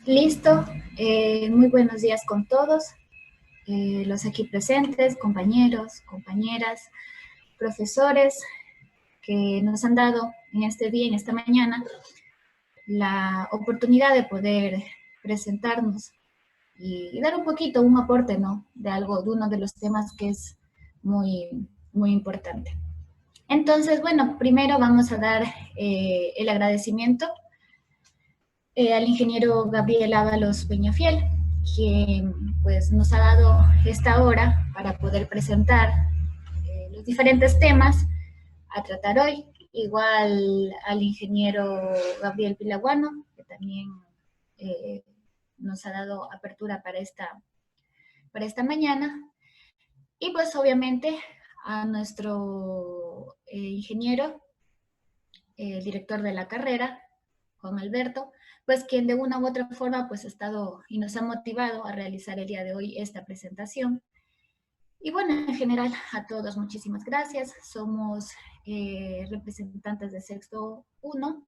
Listo. Muy buenos días con todos, los aquí presentes, compañeros, compañeras, profesores que nos han dado en este día, en esta mañana, la oportunidad de poder presentarnos y dar un poquito, un aporte, ¿no? De algo, de uno de los temas que es muy importante. Entonces, bueno, primero vamos a dar el agradecimiento al ingeniero Gabriel Ábalos Peñafiel, quien pues nos ha dado esta hora para poder presentar los diferentes temas a tratar hoy. Igual al ingeniero Gabriel Pilaguano, que también nos ha dado apertura para esta mañana. Y pues obviamente a nuestro ingeniero, director de la carrera, Juan Alberto, pues quien de una u otra forma pues ha estado y nos ha motivado a realizar el día de hoy esta presentación. Y bueno, en general a todos muchísimas gracias. Somos representantes de Sexto 1.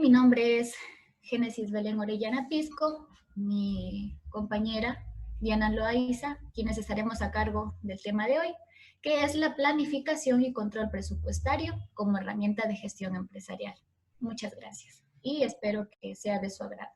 Mi nombre es Génesis Belén Orellana Pisco, mi compañera Diana Loaiza, quienes estaremos a cargo del tema de hoy, que es la planificación y control presupuestario como herramienta de gestión empresarial. Muchas gracias y espero que sea de su agrado.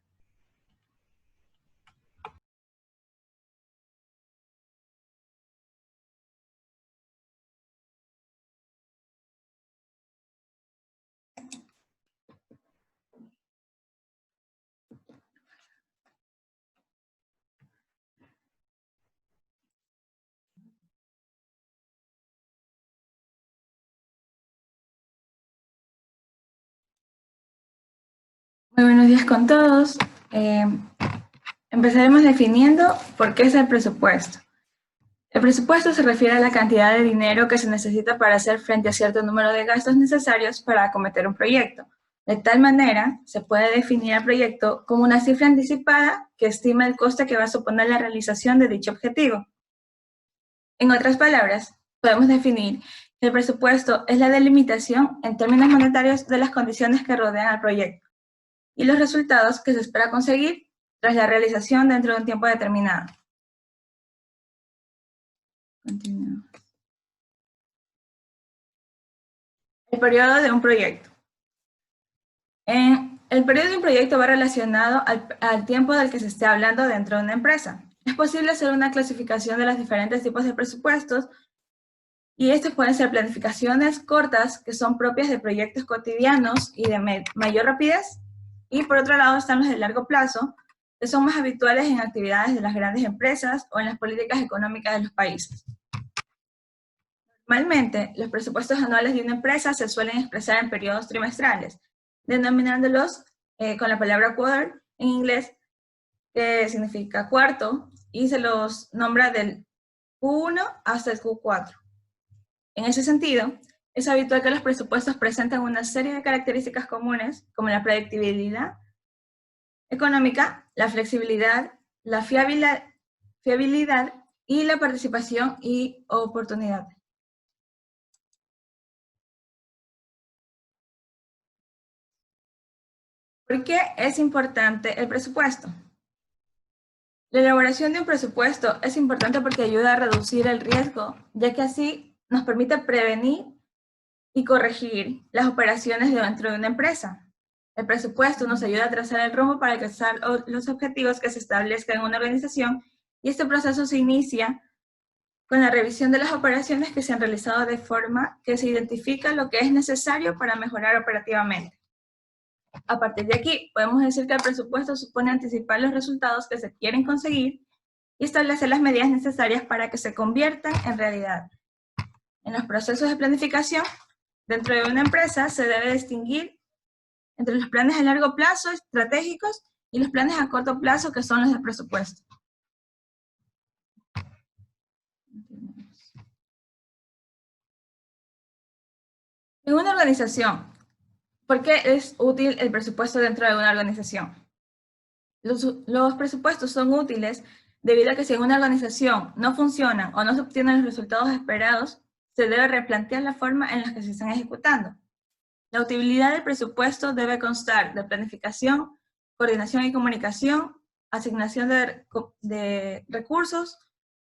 Muy buenos días con todos. Empezaremos definiendo por qué es el presupuesto. El presupuesto se refiere a la cantidad de dinero que se necesita para hacer frente a cierto número de gastos necesarios para acometer un proyecto. De tal manera, se puede definir el proyecto como una cifra anticipada que estima el coste que va a suponer la realización de dicho objetivo. En otras palabras, podemos definir que el presupuesto es la delimitación en términos monetarios de las condiciones que rodean al proyecto y los resultados que se espera conseguir tras la realización dentro de un tiempo determinado. Continuamos. El periodo de un proyecto. El periodo de un proyecto va relacionado al tiempo del que se esté hablando dentro de una empresa. Es posible hacer una clasificación de los diferentes tipos de presupuestos y estos pueden ser planificaciones cortas que son propias de proyectos cotidianos y de mayor rapidez, y por otro lado están los de largo plazo, que son más habituales en actividades de las grandes empresas o en las políticas económicas de los países. Normalmente, los presupuestos anuales de una empresa se suelen expresar en periodos trimestrales, denominándolos con la palabra quarter en inglés, que significa cuarto, y se los nombra del Q1 hasta el Q4. En ese sentido, es habitual que los presupuestos presenten una serie de características comunes, como la predictibilidad económica, la flexibilidad, la fiabilidad y la participación y oportunidad. ¿Por qué es importante el presupuesto? La elaboración de un presupuesto es importante porque ayuda a reducir el riesgo, ya que así nos permite prevenir y corregir las operaciones dentro de una empresa. El presupuesto nos ayuda a trazar el rumbo para alcanzar los objetivos que se establezcan en una organización, y este proceso se inicia con la revisión de las operaciones que se han realizado de forma que se identifica lo que es necesario para mejorar operativamente. A partir de aquí, podemos decir que el presupuesto supone anticipar los resultados que se quieren conseguir y establecer las medidas necesarias para que se conviertan en realidad. En los procesos de planificación, dentro de una empresa se debe distinguir entre los planes a largo plazo estratégicos y los planes a corto plazo, que son los de presupuesto. En una organización, ¿por qué es útil el presupuesto dentro de una organización? Los presupuestos son útiles debido a que si en una organización no funcionan o no se obtienen los resultados esperados, se debe replantear la forma en la que se están ejecutando. La utilidad del presupuesto debe constar de planificación, coordinación y comunicación, asignación de recursos,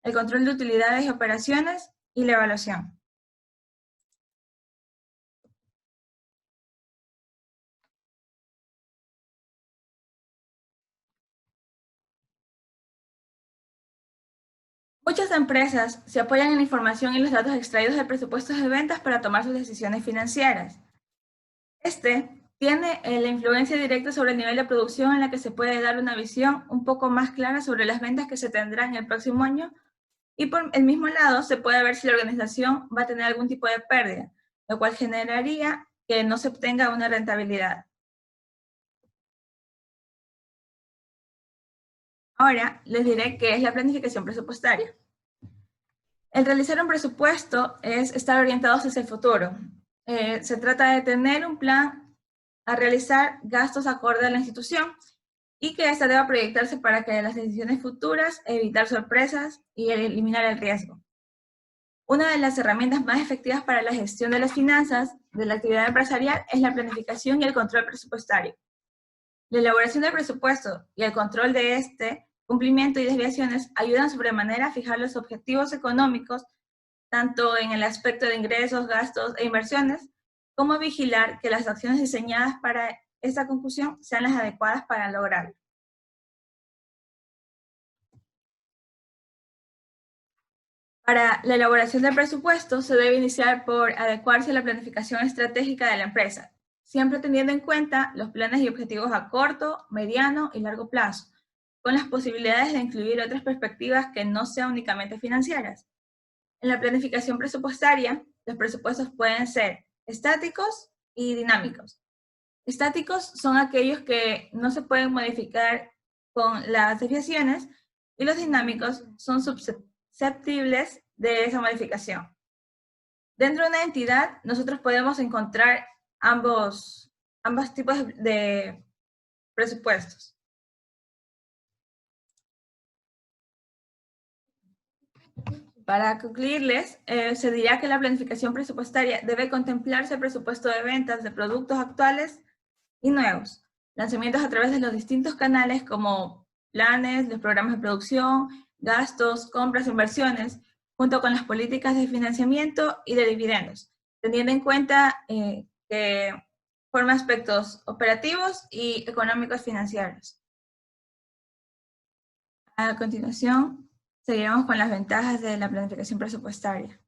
el control de utilidades y operaciones y la evaluación. Muchas empresas se apoyan en la información y los datos extraídos del presupuesto de ventas para tomar sus decisiones financieras. Este tiene la influencia directa sobre el nivel de producción en la que se puede dar una visión un poco más clara sobre las ventas que se tendrán el próximo año, y por el mismo lado se puede ver si la organización va a tener algún tipo de pérdida, lo cual generaría que no se obtenga una rentabilidad. Ahora les diré qué es la planificación presupuestaria. El realizar un presupuesto es estar orientados hacia el futuro. Se trata de tener un plan a realizar gastos acorde a la institución y que ésta deba proyectarse para que las decisiones futuras, evitar sorpresas y eliminar el riesgo. Una de las herramientas más efectivas para la gestión de las finanzas de la actividad empresarial es la planificación y el control presupuestario. La elaboración del presupuesto y el control de este cumplimiento y desviaciones ayudan sobremanera a fijar los objetivos económicos, tanto en el aspecto de ingresos, gastos e inversiones, como vigilar que las acciones diseñadas para esta conclusión sean las adecuadas para lograrlo. Para la elaboración del presupuesto se debe iniciar por adecuarse a la planificación estratégica de la empresa, siempre teniendo en cuenta los planes y objetivos a corto, mediano y largo plazo, con las posibilidades de incluir otras perspectivas que no sean únicamente financieras. En la planificación presupuestaria, los presupuestos pueden ser estáticos y dinámicos. Estáticos son aquellos que no se pueden modificar con las desviaciones, y los dinámicos son susceptibles de esa modificación. Dentro de una entidad, nosotros podemos encontrar ambos tipos de presupuestos. Para concluirles, se dirá que la planificación presupuestaria debe contemplarse el presupuesto de ventas de productos actuales y nuevos, lanzamientos a través de los distintos canales como planes, los programas de producción, gastos, compras, inversiones, junto con las políticas de financiamiento y de dividendos, teniendo en cuenta que forma aspectos operativos y económicos financieros. A continuación, seguiremos con las ventajas de la planificación presupuestaria.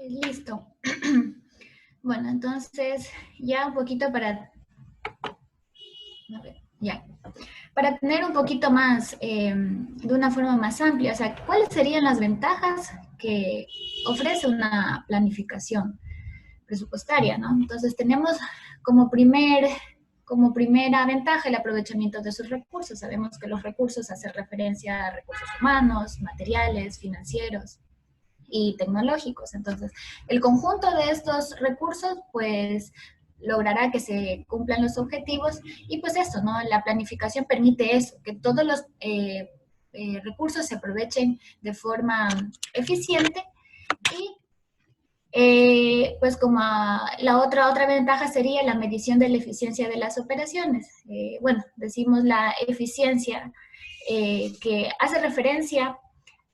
Listo. Bueno, entonces ya un poquito para tener un poquito más, de una forma más amplia, o sea, ¿cuáles serían las ventajas que ofrece una planificación presupuestaria, ¿no? Entonces tenemos como primera ventaja el aprovechamiento de sus recursos. Sabemos que los recursos hacen referencia a recursos humanos, materiales, financieros y tecnológicos. Entonces, el conjunto de estos recursos, pues, logrará que se cumplan los objetivos y pues eso, ¿no? La planificación permite eso, que todos los recursos se aprovechen de forma eficiente y pues como la otra ventaja sería la medición de la eficiencia de las operaciones. Bueno, decimos la eficiencia que hace referencia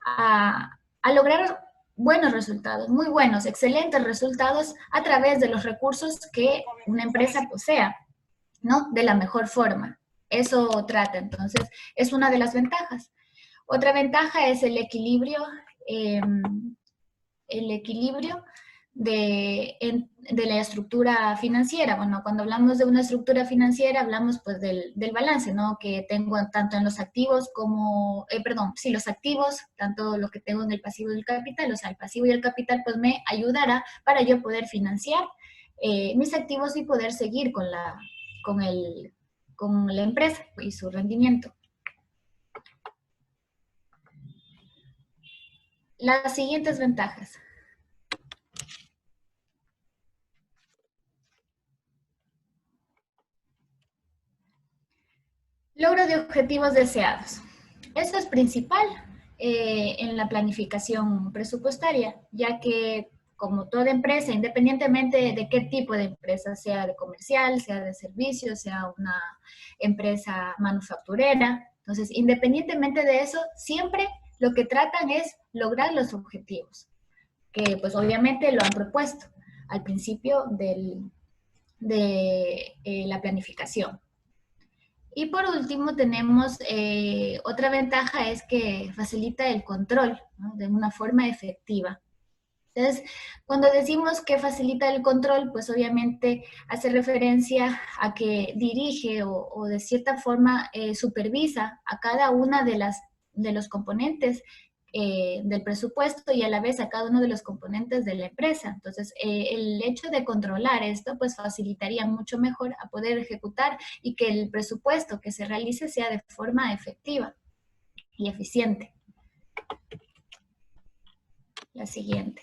a lograr buenos resultados, muy buenos, excelentes resultados a través de los recursos que una empresa posea, ¿no? De la mejor forma. Eso trata, entonces, es una de las ventajas. Otra ventaja es el equilibrio de la estructura financiera. Bueno, cuando hablamos de una estructura financiera, hablamos pues del balance, ¿no? Que tengo tanto en los activos como, los activos, tanto lo que tengo en el pasivo y el capital, o sea, el pasivo y el capital pues me ayudará para yo poder financiar mis activos y poder seguir con la empresa y su rendimiento. Las siguientes ventajas. Logro de objetivos deseados. Eso es principal en la planificación presupuestaria, ya que como toda empresa, independientemente de qué tipo de empresa, sea de comercial, sea de servicios, sea una empresa manufacturera. Entonces, independientemente de eso, siempre lo que tratan es lograr los objetivos, que pues obviamente lo han propuesto al principio de la planificación. Y por último tenemos otra ventaja, es que facilita el control, ¿no?, de una forma efectiva. Entonces, cuando decimos que facilita el control, pues obviamente hace referencia a que dirige o de cierta forma supervisa a cada una de los componentes del presupuesto y a la vez a cada uno de los componentes de la empresa. Entonces, el hecho de controlar esto, pues facilitaría mucho mejor a poder ejecutar y que el presupuesto que se realice sea de forma efectiva y eficiente. La siguiente.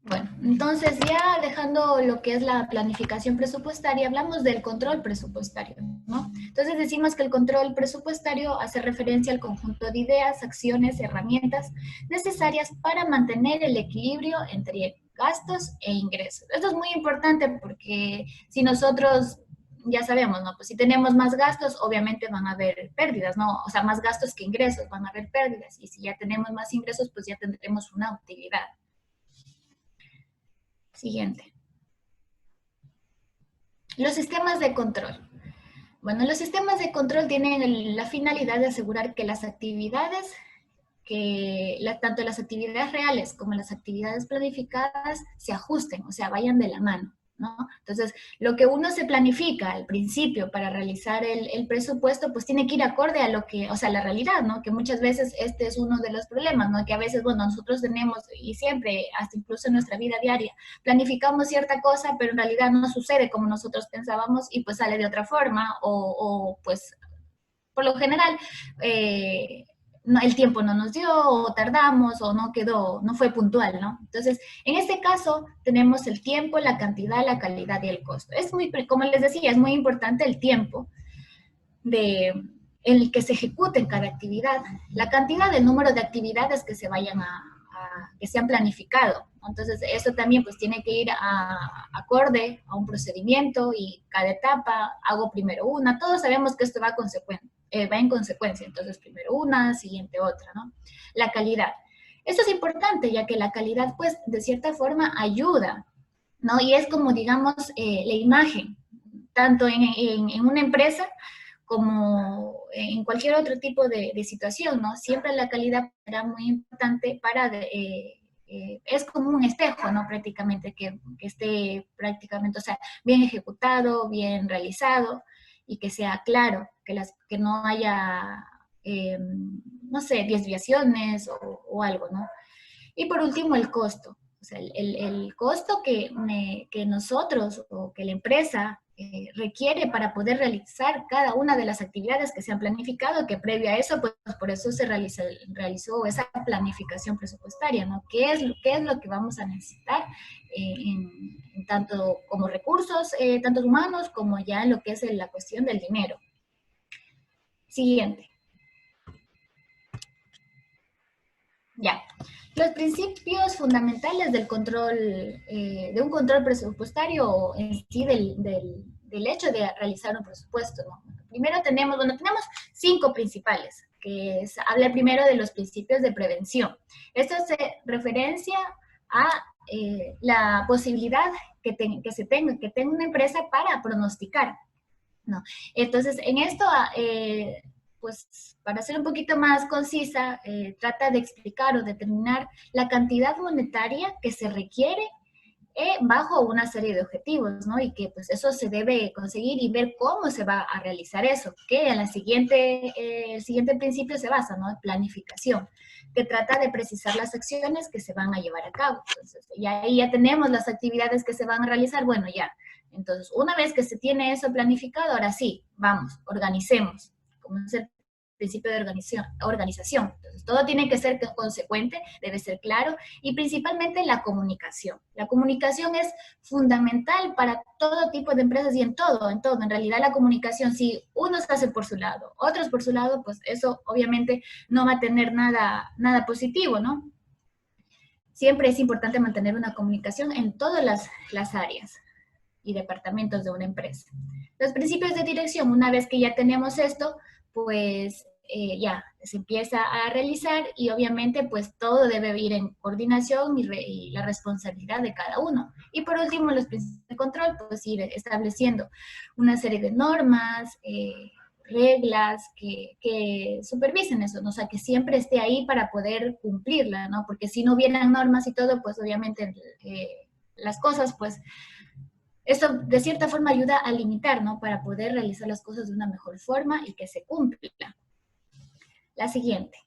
Bueno, entonces ya dejando lo que es la planificación presupuestaria, hablamos del control presupuestario, ¿no? Entonces decimos que el control presupuestario hace referencia al conjunto de ideas, acciones, herramientas necesarias para mantener el equilibrio entre gastos e ingresos. Esto es muy importante porque si nosotros ya sabemos, ¿no? Pues si tenemos más gastos, obviamente van a haber pérdidas, ¿no? O sea, más gastos que ingresos, van a haber pérdidas. Y si ya tenemos más ingresos, pues ya tendremos una utilidad. Siguiente. Los sistemas de control. Bueno, los sistemas de control tienen la finalidad de asegurar que las actividades, tanto las actividades reales como las actividades planificadas se ajusten, o sea, vayan de la mano, ¿no? Entonces, lo que uno se planifica al principio para realizar el presupuesto, pues tiene que ir acorde a lo que, o sea, la realidad, ¿no? Que muchas veces este es uno de los problemas, ¿no? Que a veces, bueno, nosotros tenemos, y siempre, hasta incluso en nuestra vida diaria, planificamos cierta cosa, pero en realidad no sucede como nosotros pensábamos y pues sale de otra forma, o pues, por lo general, el tiempo no nos dio, o tardamos, o no quedó, no fue puntual, ¿no? Entonces, en este caso, tenemos el tiempo, la cantidad, la calidad y el costo. Es muy, como les decía, es muy importante el tiempo en el que se ejecuten cada actividad, la cantidad, el número de actividades que se vayan que se han planificado. Entonces, eso también pues tiene que ir acorde a un procedimiento y cada etapa, hago primero una, todos sabemos que esto va en consecuencia, entonces primero una, siguiente otra, ¿no? La calidad. Esto es importante, ya que la calidad, pues, de cierta forma ayuda, ¿no? Y es como, digamos, la imagen, tanto en una empresa como en cualquier otro tipo de situación, ¿no? Siempre la calidad será muy importante es como un espejo, ¿no? Prácticamente, que esté prácticamente, o sea, bien ejecutado, bien realizado, y que sea claro, que no haya, no sé, desviaciones o algo, ¿no? Y por último, el costo. O sea, el costo que nosotros o que la empresa requiere para poder realizar cada una de las actividades que se han planificado, que previo a eso, pues por eso se realizó esa planificación presupuestaria, ¿no? ¿Qué es lo que vamos a necesitar en tanto como recursos, tanto humanos, como ya en lo que es la cuestión del dinero? Siguiente. Ya. Los principios fundamentales del control, de un control presupuestario en sí del hecho de realizar un presupuesto, ¿no? Primero tenemos 5 principales, habla primero de los principios de prevención. Esto hace referencia a la posibilidad que tenga una empresa para pronosticar, ¿no? Entonces, en esto, pues para ser un poquito más concisa, trata de explicar o determinar la cantidad monetaria que se requiere bajo una serie de objetivos, ¿no? Y que pues eso se debe conseguir y ver cómo se va a realizar eso, que en el siguiente principio se basa, ¿no? Planificación, que trata de precisar las acciones que se van a llevar a cabo. Entonces, y ahí ya tenemos las actividades que se van a realizar, bueno, ya. Entonces, una vez que se tiene eso planificado, ahora sí, vamos, organicemos. Como es el principio de organización. Entonces, todo tiene que ser consecuente, debe ser claro, y principalmente la comunicación. La comunicación es fundamental para todo tipo de empresas y en todo. En realidad la comunicación, si unos hacen por su lado, otros por su lado, pues eso obviamente no va a tener nada positivo, ¿no? Siempre es importante mantener una comunicación en todas las áreas y departamentos de una empresa. Los principios de dirección, una vez que ya tenemos esto, pues ya se empieza a realizar y obviamente pues todo debe ir en coordinación y la responsabilidad de cada uno. Y por último, los principios de control, pues ir estableciendo una serie de normas, reglas que supervisen eso, ¿no? O sea, que siempre esté ahí para poder cumplirla, ¿no? Porque si no hubieran normas y todo, pues obviamente las cosas, pues esto de cierta forma ayuda a limitar, ¿no? Para poder realizar las cosas de una mejor forma y que se cumpla. La siguiente.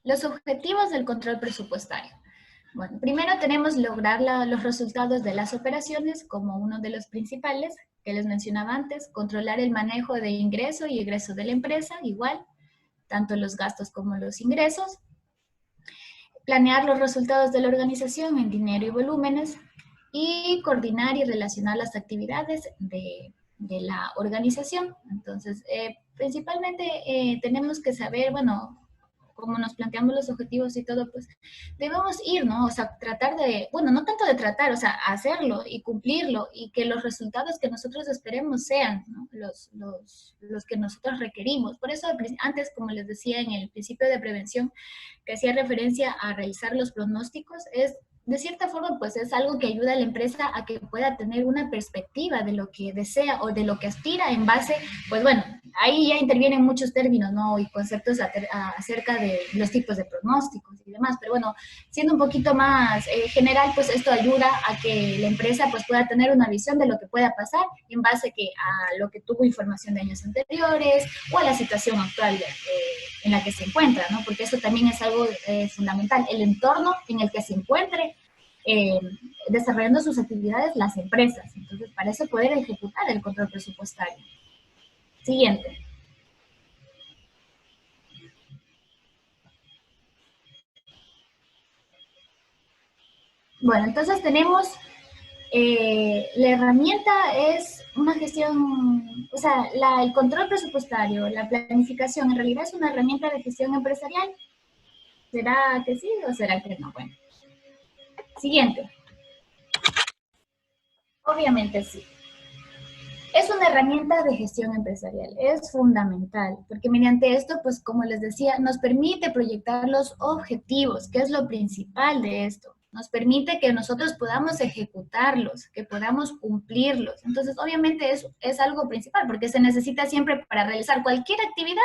Los objetivos del control presupuestario. Bueno, primero tenemos lograr los resultados de las operaciones como uno de los principales que les mencionaba antes, controlar el manejo de ingreso y egreso de la empresa, igual, tanto los gastos como los ingresos, planear los resultados de la organización en dinero y volúmenes y coordinar y relacionar las actividades de la organización. Entonces, principalmente tenemos que saber, bueno, como nos planteamos los objetivos y todo, pues debemos ir, ¿no? O sea, tratar de, bueno, no tanto de tratar, o sea, hacerlo y cumplirlo y que los resultados que nosotros esperemos sean, ¿no? los que nosotros requerimos. Por eso, antes, como les decía en el principio de prevención, que hacía referencia a realizar los pronósticos, es de cierta forma, pues es algo que ayuda a la empresa a que pueda tener una perspectiva de lo que desea o de lo que aspira en base, pues bueno, ahí ya intervienen muchos términos, ¿no? Y conceptos acerca de los tipos de pronósticos y demás, pero bueno, siendo un poquito más general, pues esto ayuda a que la empresa pues pueda tener una visión de lo que pueda pasar en base a lo que tuvo información de años anteriores o a la situación actual en la que se encuentra, ¿no? Porque eso también es algo fundamental, el entorno en el que se encuentre desarrollando sus actividades las empresas. Entonces, para eso poder ejecutar el control presupuestario. Siguiente. Bueno, entonces tenemos, la herramienta es una gestión, o sea, el control presupuestario, la planificación, en realidad es una herramienta de gestión empresarial. ¿Será que sí o será que no? Bueno. Siguiente. Obviamente sí. Es una herramienta de gestión empresarial, es fundamental, porque mediante esto, pues como les decía, nos permite proyectar los objetivos, que es lo principal de esto. Nos permite que nosotros podamos ejecutarlos, que podamos cumplirlos. Entonces, obviamente es algo principal, porque se necesita siempre para realizar cualquier actividad,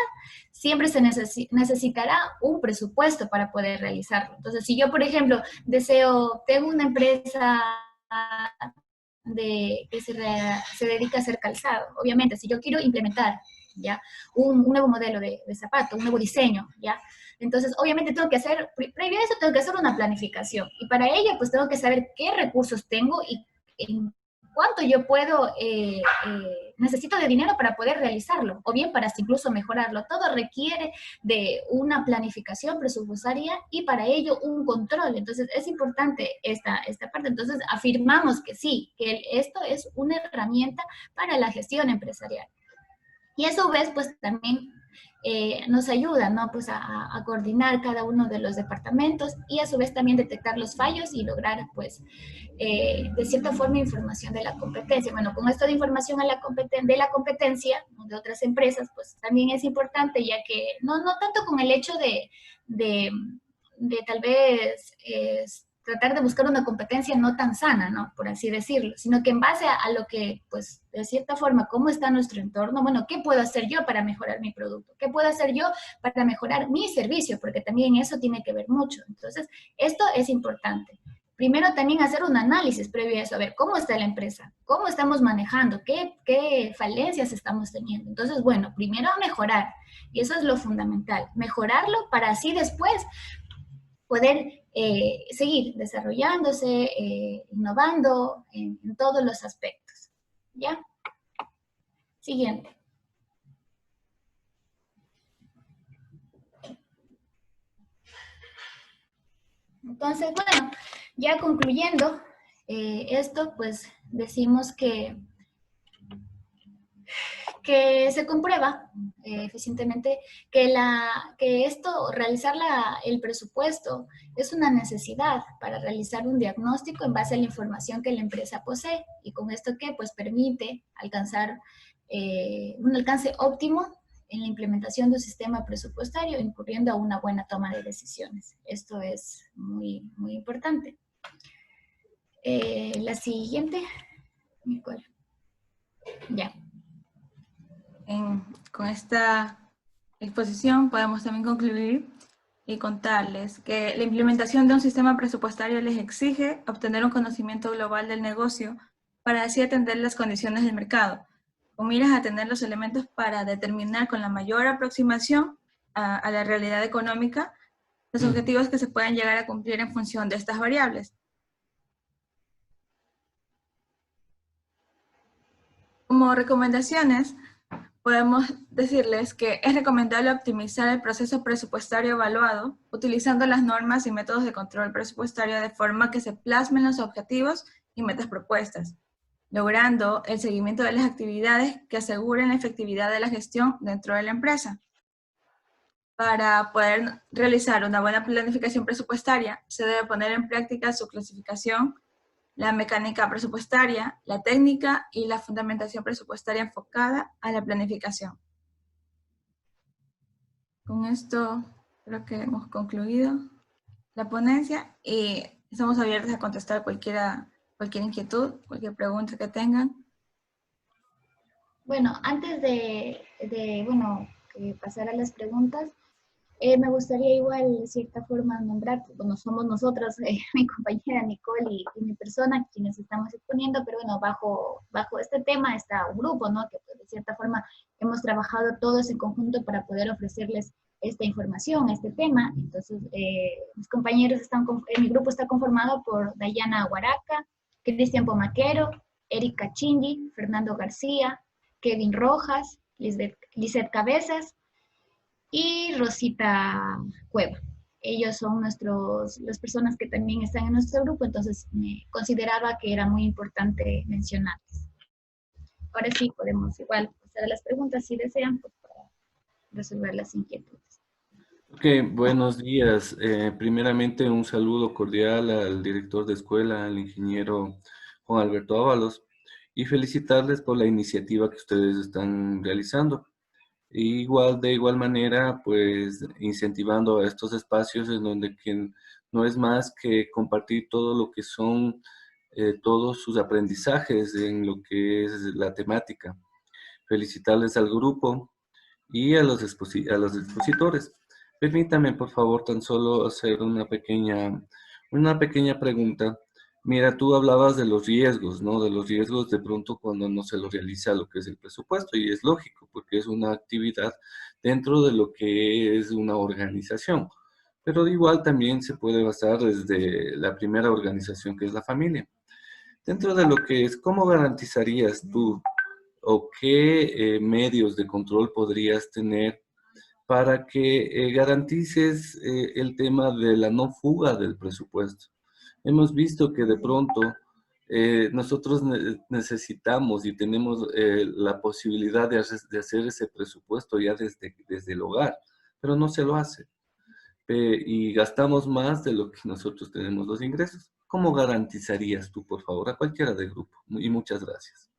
siempre se necesitará un presupuesto para poder realizarlo. Entonces, si yo, por ejemplo, tengo una empresa que se dedica a hacer calzado. Obviamente, si yo quiero implementar ¿ya? Un nuevo modelo de zapato, un nuevo diseño, ¿ya? Entonces, obviamente tengo que hacer, previo a eso tengo que hacer una planificación. Y para ello, pues tengo que saber qué recursos tengo y en cuánto yo puedo, necesito de dinero para poder realizarlo, o bien para incluso mejorarlo. Todo requiere de una planificación presupuestaria y para ello un control. Entonces, es importante esta parte. Entonces, afirmamos que sí, que esto es una herramienta para la gestión empresarial. Y a su vez, pues también nos ayuda, ¿no? Pues a coordinar cada uno de los departamentos y a su vez también detectar los fallos y lograr, pues, de cierta forma, información de la competencia. Bueno, con esto de información de la competencia de otras empresas, pues también es importante, ya que no tanto con el hecho de tal vez tratar de buscar una competencia no tan sana, ¿no? Por así decirlo, sino que en base a lo que, pues, de cierta forma, cómo está nuestro entorno, bueno, ¿qué puedo hacer yo para mejorar mi producto? ¿Qué puedo hacer yo para mejorar mi servicio? Porque también eso tiene que ver mucho. Entonces, esto es importante. Primero también hacer un análisis previo a eso, a ver cómo está la empresa, cómo estamos manejando, qué falencias estamos teniendo. Entonces, bueno, primero mejorar, y eso es lo fundamental, mejorarlo para así después poder seguir desarrollándose, innovando en todos los aspectos. ¿Ya? Siguiente. Entonces, bueno, ya concluyendo esto, pues decimos que se comprueba eficientemente que esto, realizar el presupuesto, es una necesidad para realizar un diagnóstico en base a la información que la empresa posee, y con esto que pues permite alcanzar un alcance óptimo en la implementación de un sistema presupuestario, incurriendo a una buena toma de decisiones. Esto es muy, muy importante. La siguiente, Nicole. Ya. Con esta exposición podemos también concluir y contarles que la implementación de un sistema presupuestario les exige obtener un conocimiento global del negocio para así atender las condiciones del mercado, con miras a tener los elementos para determinar con la mayor aproximación a la realidad económica los objetivos que se pueden llegar a cumplir en función de estas variables. Como recomendaciones, podemos decirles que es recomendable optimizar el proceso presupuestario evaluado utilizando las normas y métodos de control presupuestario de forma que se plasmen los objetivos y metas propuestas, logrando el seguimiento de las actividades que aseguren la efectividad de la gestión dentro de la empresa. Para poder realizar una buena planificación presupuestaria, se debe poner en práctica su clasificación, la mecánica presupuestaria, la técnica y la fundamentación presupuestaria enfocada a la planificación. Con esto creo que hemos concluido la ponencia y estamos abiertos a contestar cualquier inquietud, cualquier pregunta que tengan. Bueno, antes de pasar a las preguntas, me gustaría igual, de cierta forma, nombrar, bueno, somos nosotros, mi compañera Nicole y mi persona, quienes estamos exponiendo, pero bueno, bajo este tema está un grupo, ¿no? Que pues, de cierta forma hemos trabajado todos en conjunto para poder ofrecerles esta información, este tema. Entonces, mis compañeros mi grupo está conformado por Dayana Huaraca, Cristian Pomaquero, Erika Chindi, Fernando García, Kevin Rojas, Lizeth Cabezas, y Rosita Cueva. Ellos son las personas que también están en nuestro grupo, entonces me consideraba que era muy importante mencionarles. Ahora sí, podemos igual pasar a las preguntas si desean, pues, para resolver las inquietudes. Ok, buenos días. Primeramente un saludo cordial al director de escuela, al ingeniero Juan Alberto Ábalos, y felicitarles por la iniciativa que ustedes están realizando. De igual manera, pues incentivando a estos espacios en donde quien no es más que compartir todo lo que son todos sus aprendizajes en lo que es la temática. Felicitarles al grupo y a los expositores. Permítame, por favor, tan solo hacer una pequeña pregunta. Mira, tú hablabas de los riesgos, ¿no? De los riesgos de pronto cuando no se lo realiza lo que es el presupuesto, y es lógico, porque es una actividad dentro de lo que es una organización. Pero de igual también se puede basar desde la primera organización, que es la familia. Dentro de lo que es, ¿cómo garantizarías tú o qué medios de control podrías tener para que garantices el tema de la no fuga del presupuesto? Hemos visto que de pronto nosotros necesitamos y tenemos la posibilidad de hacer ese presupuesto ya desde el hogar, pero no se lo hace. Y gastamos más de lo que nosotros tenemos los ingresos. ¿Cómo garantizarías tú, por favor, a cualquiera del grupo? Y muchas gracias.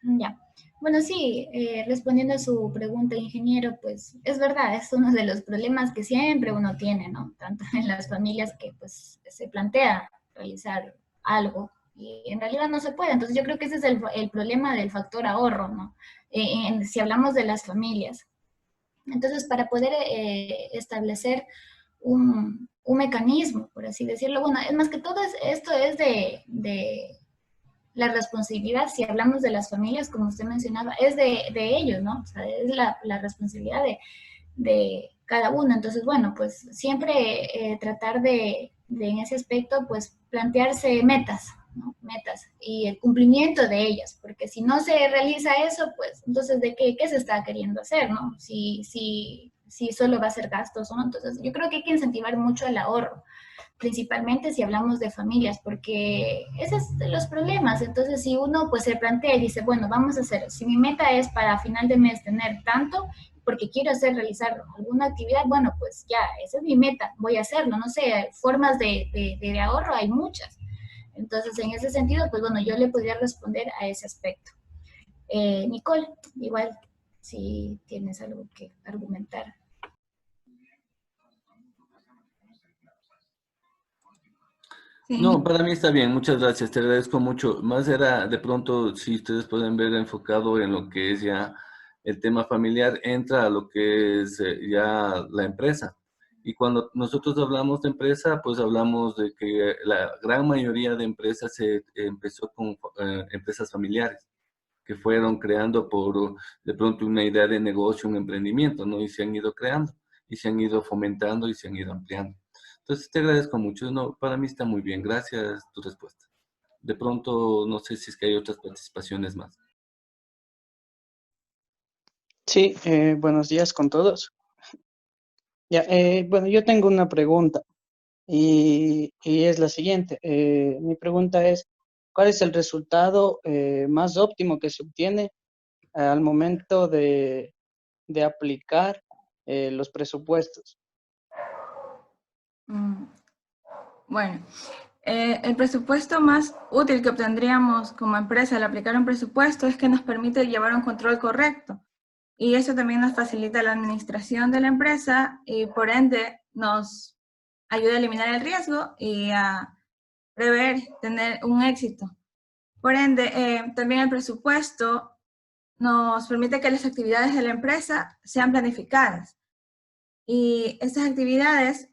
Ya. Bueno, sí, respondiendo a su pregunta, ingeniero, pues es verdad, es uno de los problemas que siempre uno tiene, ¿no? Tanto en las familias que pues se plantea realizar algo y en realidad no se puede. Entonces yo creo que ese es el problema del factor ahorro, ¿no? Si hablamos de las familias. Entonces, para poder establecer un mecanismo, por así decirlo, bueno, es más que todo esto es la responsabilidad, si hablamos de las familias, como usted mencionaba, es de ellos, ¿no? O sea, es la responsabilidad de cada uno. Entonces, bueno, pues siempre tratar en ese aspecto, pues plantearse metas, ¿no? Metas y el cumplimiento de ellas, porque si no se realiza eso, pues entonces ¿de qué se está queriendo hacer, no? Si solo va a ser gastos, ¿no? Entonces yo creo que hay que incentivar mucho el ahorro, principalmente si hablamos de familias, porque esos son los problemas. Entonces, si uno pues se plantea y dice, bueno, vamos a hacer, si mi meta es para final de mes tener tanto, porque quiero realizar alguna actividad, bueno, pues ya, esa es mi meta, voy a hacerlo, no sé, formas de ahorro hay muchas. Entonces, en ese sentido, pues bueno, yo le podría responder a ese aspecto. Nicole, igual, si tienes algo que argumentar. Sí. No, para mí está bien, muchas gracias, te agradezco mucho. Más era de pronto, si ustedes pueden ver enfocado en lo que es ya el tema familiar, entra a lo que es ya la empresa. Y cuando nosotros hablamos de empresa, pues hablamos de que la gran mayoría de empresas se empezó con empresas familiares, que fueron creando por de pronto una idea de negocio, un emprendimiento, ¿no? Y se han ido creando, y se han ido fomentando y se han ido ampliando. Entonces te agradezco mucho. No, para mí está muy bien. Gracias tu respuesta. De pronto, no sé si es que hay otras participaciones más. Sí, buenos días con todos. Ya, bueno, yo tengo una pregunta y es la siguiente. Mi pregunta es, ¿cuál es el resultado más óptimo que se obtiene al momento de aplicar los presupuestos? Bueno, el presupuesto más útil que obtendríamos como empresa al aplicar un presupuesto es que nos permite llevar un control correcto. Y eso también nos facilita la administración de la empresa y por ende nos ayuda a eliminar el riesgo y a prever tener un éxito. Por ende, también el presupuesto nos permite que las actividades de la empresa sean planificadas. Y estas actividades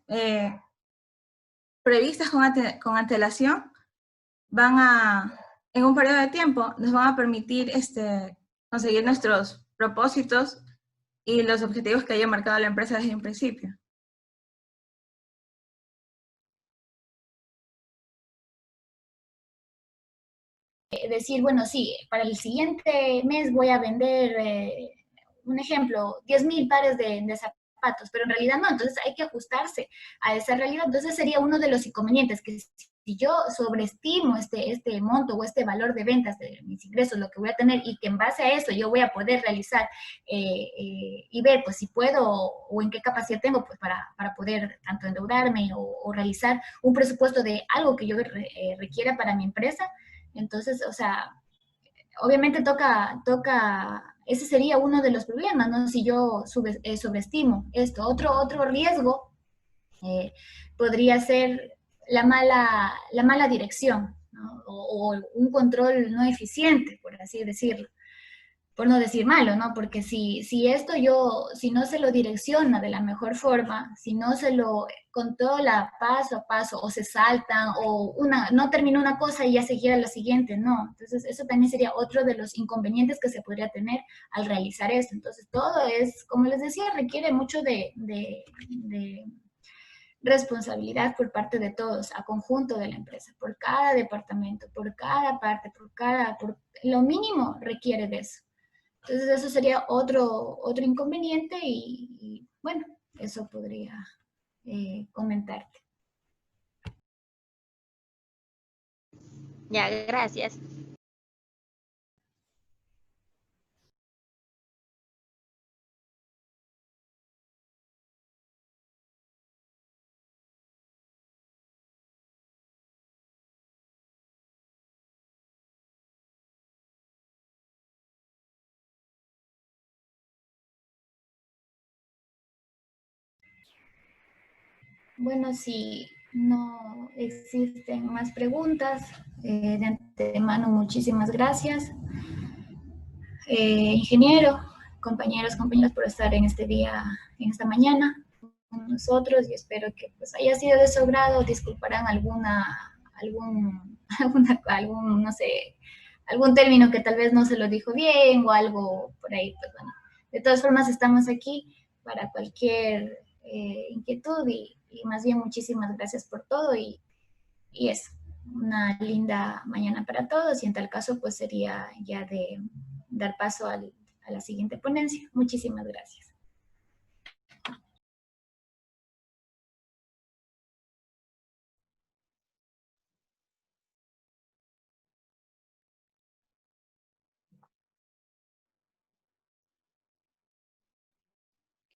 previstas con antelación en un periodo de tiempo, nos van a permitir conseguir nuestros propósitos y los objetivos que haya marcado la empresa desde un principio. Decir, bueno, sí, para el siguiente mes voy a vender, un ejemplo, 10.000 pares de zapatos, pero en realidad no, entonces hay que ajustarse a esa realidad. Entonces sería uno de los inconvenientes, que si yo sobreestimo este monto o este valor de ventas de mis ingresos, lo que voy a tener, y que en base a eso yo voy a poder realizar y ver pues si puedo o en qué capacidad tengo pues para poder tanto endeudarme o realizar un presupuesto de algo que yo requiera para mi empresa. Entonces, o sea, obviamente ese sería uno de los problemas, ¿no? Si yo sobreestimo esto. Otro riesgo podría ser la mala dirección, ¿no? O un control no eficiente, por así decirlo, por no decir malo, ¿no? Porque si no se lo direcciona de la mejor forma, si no se lo controla paso a paso, o se saltan, o no termina una cosa y ya se gira la siguiente, no. Entonces, eso también sería otro de los inconvenientes que se podría tener al realizar esto. Entonces, todo es, como les decía, requiere mucho de responsabilidad por parte de todos, a conjunto de la empresa, por cada departamento, por cada parte, por lo mínimo requiere de eso. Entonces eso sería otro inconveniente y bueno, eso podría comentarte. Ya, gracias. Bueno, si no existen más preguntas, de antemano muchísimas gracias. Ingeniero, compañeros, por estar en este día, en esta mañana con nosotros, y espero que pues haya sido de su agrado. Disculparán algún, no sé, algún término que tal vez no se lo dijo bien o algo por ahí, pues bueno. De todas formas, estamos aquí para cualquier inquietud y más bien muchísimas gracias por todo y eso. Una linda mañana para todos y en tal caso pues sería ya de dar paso a la siguiente ponencia. Muchísimas gracias.